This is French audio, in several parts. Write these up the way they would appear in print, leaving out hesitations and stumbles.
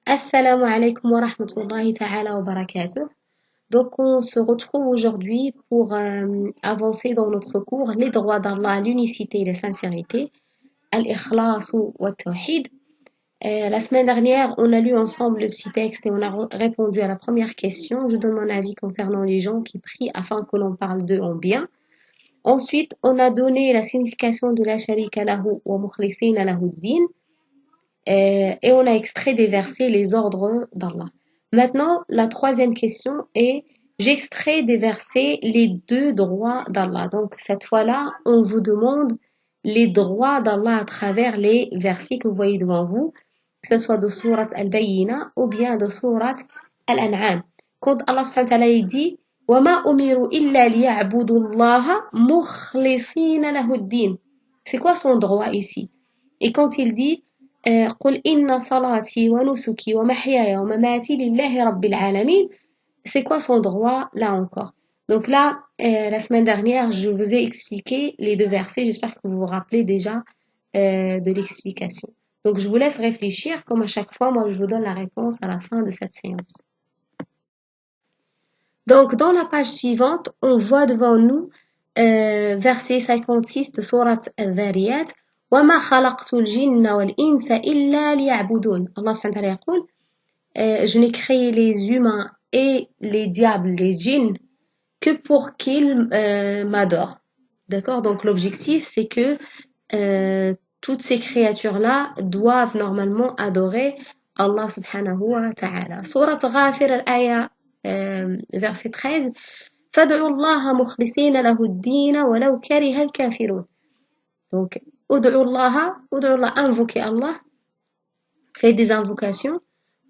Assalamu alaikum wa rahmatullahi ta'ala wa barakatuh. Donc, on se retrouve aujourd'hui pour avancer dans notre cours les droits d'Allah, l'unicité et la sincérité, al-ikhlas wa tawhid. La semaine dernière, on a lu ensemble le petit texte et on a répondu à la première question. Je donne mon avis concernant les gens qui prient afin que l'on parle d'eux en bien. Ensuite, on a donné la signification de la sharika lahu wa mukhlisina lahu din. Et on a extrait des versets les ordres d'Allah. Maintenant, la troisième question est, j'extrais des versets les deux droits d'Allah. Donc, cette fois-là, on vous demande les droits d'Allah à travers les versets que vous voyez devant vous, que ce soit de sourate Al-Bayyina ou bien de sourate Al-An'am. Quand Allah subhanahu wa ta'ala dit, وَمَا أُمِرُوا إِلَّا لِيَعْبُدُوا اللَّهَ مُخْلِصِينَ لَهُ الدِّينَ. C'est quoi son droit ici? Et quand il dit, قل إن صلاتي ونسكي ومحياي ومماتي لله رب العالمين. C'est quoi son droit là encore? Donc là, la semaine dernière, je vous ai expliqué les deux versets. J'espère que vous vous rappelez déjà de l'explication. Donc je vous laisse réfléchir. Comme à chaque fois, moi je vous donne la réponse à la fin de cette séance. Donc dans la page suivante, on voit devant nous verset 56 de sourate Al-Dhariyat. وما خلقت الجن والإنس إلا ليعبدون. Allah subhanahu wa ta'ala يقول je n'ai créé les humains et les diables, les djinns, que pour qu'ils m'adorent. D'accord? Donc l'objectif c'est que toutes ces créatures-là doivent normalement adorer Allah subhanahu wa ta'ala. Surat Ghafir al-Aya verset 13. فادعوا الله مخلصين له الدين ولو كره الكافرون. Donc ud'u Allah, invoquez Allah, faites des invocations,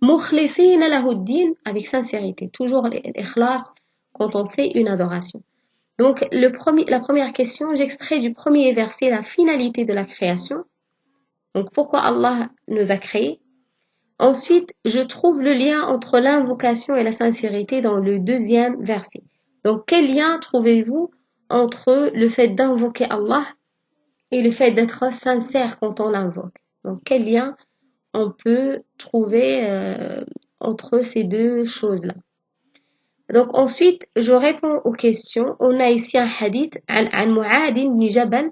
mukhlisina lahu-d-din, avec sincérité, toujours l'ikhlas quand on fait une adoration. Donc la première question, j'extrais du premier verset la finalité de la création. Donc pourquoi Allah nous a créés. Ensuite, je trouve le lien entre l'invocation et la sincérité dans le deuxième verset. Donc quel lien trouvez-vous entre le fait d'invoquer Allah et le fait d'être sincère quand on l'invoque? Donc quel lien on peut trouver entre ces deux choses-là? Donc ensuite, je réponds aux questions. On a ici un hadith عن معاذ بن جبل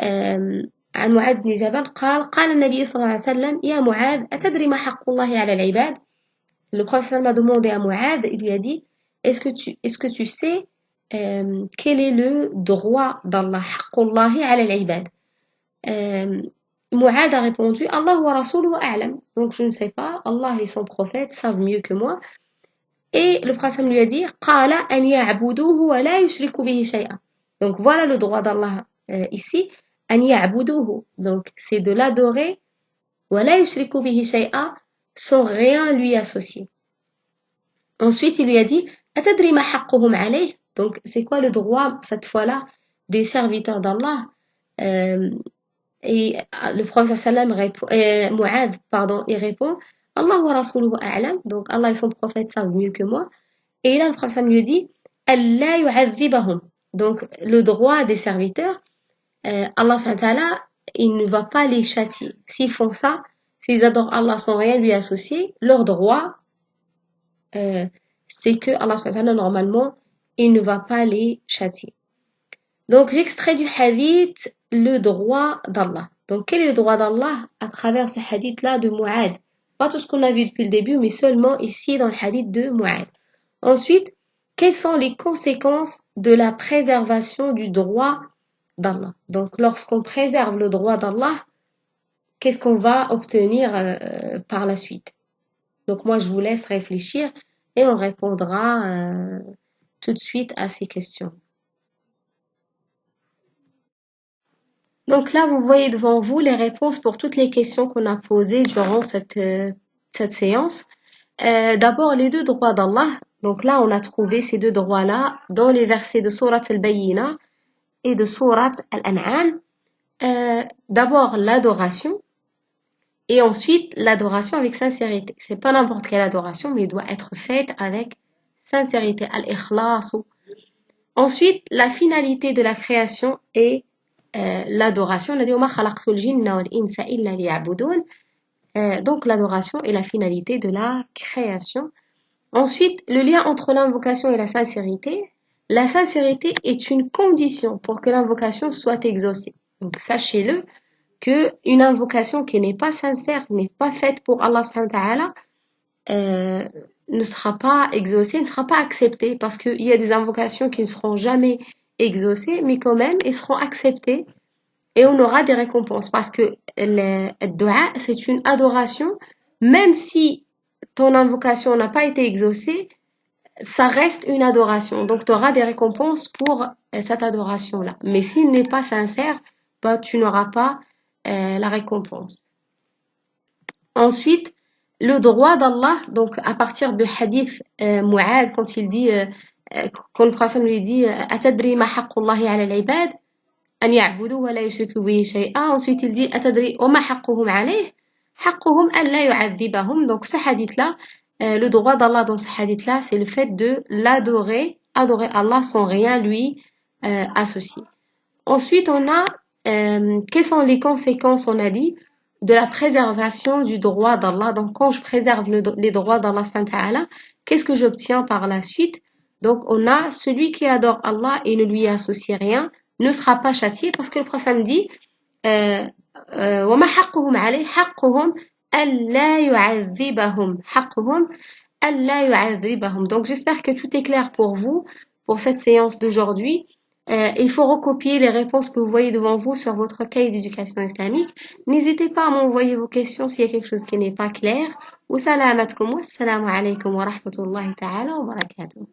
عن معاذ بن جبل قال النبي صلى الله عليه وسلم يا معاذ أتدري ما حق الله على العباد. Le prophète m'a demandé à Mu'adh, il lui a dit, est-ce que tu sais quel est le droit d'Allah, حق الله على العباد. Mu'adh a répondu, Allah wa rasuluhu a'lam. Donc je ne sais pas, Allah et son prophète savent mieux que moi. Et le prophète lui a dit, قال أن يعبدوه ولا يشركوا به شيئا. Donc voilà le droit d'Allah ici, أن يعبدوه. Donc c'est de l'adorer, ولا يشركوا به شيئا, sans rien lui associer. Ensuite, il lui a dit, أتدري ما حقهم عليه. Donc c'est quoi le droit cette fois-là des serviteurs d'Allah? Et le prophète sallam répond, Mu'adh, pardon, il répond, Allah wa rasuluhu a'lam. Donc Allah et son prophète savent mieux que moi. Et là, le prophète lui dit, Allah yu'adhibahum. Donc le droit des serviteurs, Allah subhanahu wa ta'ala, il ne va pas les châtier. S'ils font ça, s'ils adorent Allah sans rien lui associer, leur droit, c'est que Allah subhanahu wa ta'ala, normalement, il ne va pas les châtier. Donc j'extrais du hadith le droit d'Allah. Donc quel est le droit d'Allah à travers ce hadith-là de Mu'adh? Pas tout ce qu'on a vu depuis le début, mais seulement ici dans le hadith de Mu'adh. Ensuite, quelles sont les conséquences de la préservation du droit d'Allah? Donc lorsqu'on préserve le droit d'Allah, qu'est-ce qu'on va obtenir par la suite? Donc moi je vous laisse réfléchir et on répondra tout de suite à ces questions. Donc là, vous voyez devant vous les réponses pour toutes les questions qu'on a posées durant cette séance. D'abord, les deux droits d'Allah. Donc là, on a trouvé ces deux droits-là dans les versets de Sourate Al-Bayyina et de Sourate Al-An'am. D'abord, l'adoration. Et ensuite, l'adoration avec sincérité. C'est pas n'importe quelle adoration, mais elle doit être faite avec sincérité. Al-Ikhlas. Ensuite, la finalité de la création est l'adoration. On a dit وما خلقت الجن والإنس إلا ليعبدون. Donc l'adoration est la finalité de la création. Ensuite, le lien entre l'invocation et la sincérité. La sincérité est une condition pour que l'invocation soit exaucée. Donc sachez-le que une invocation qui n'est pas sincère, n'est pas faite pour Allah subhanahu wa ta'ala, euh, ne sera pas exaucée, ne sera pas acceptée, parce qu'il y a des invocations qui ne seront jamais exaucées, mais quand même, elles seront acceptées et on aura des récompenses, parce que le dua, c'est une adoration, même si ton invocation n'a pas été exaucée, ça reste une adoration. Donc, tu auras des récompenses pour cette adoration-là. Mais s'il n'est pas sincère, bah, tu n'auras pas la récompense. Ensuite, le droit d'Allah, donc à partir de hadith Mu'ad, quand il dit, quand le prophète lui dit, Atadri ma haqqullahi ala al-ibad, an ya'budu wa la yushriku bihi shay'a. Ensuite, il dit, Atadri wa ma haqquhum alayh, haqquhum an la yu'adhibahum. Donc, ce hadith-là, le droit d'Allah dans ce hadith-là, c'est le fait de l'adorer, adorer Allah sans rien lui associer. Ensuite, on a, quelles sont les conséquences, on a dit, de la préservation du droit d'Allah. Donc, quand je préserve les droits d'Allah, qu'est-ce que j'obtiens par la suite? Donc, on a celui qui adore Allah et ne lui associe rien, ne sera pas châtié, parce que le prophète dit, وَمَا حَقُّهُمْ عَلَيْهِ حَقُّهُمْ أَلَّا يُعَذِّبَهُمْ حَقُّهُمْ أَلَّا يُعَذِّبَهُمْ. Donc, j'espère que tout est clair pour vous, pour cette séance d'aujourd'hui. Il faut recopier les réponses que vous voyez devant vous sur votre cahier d'éducation islamique. N'hésitez pas à m'envoyer vos questions s'il y a quelque chose qui n'est pas clair. Wa salamatkum wa salamu alaykum wa rahmatullahi ta'ala wa barakatuh.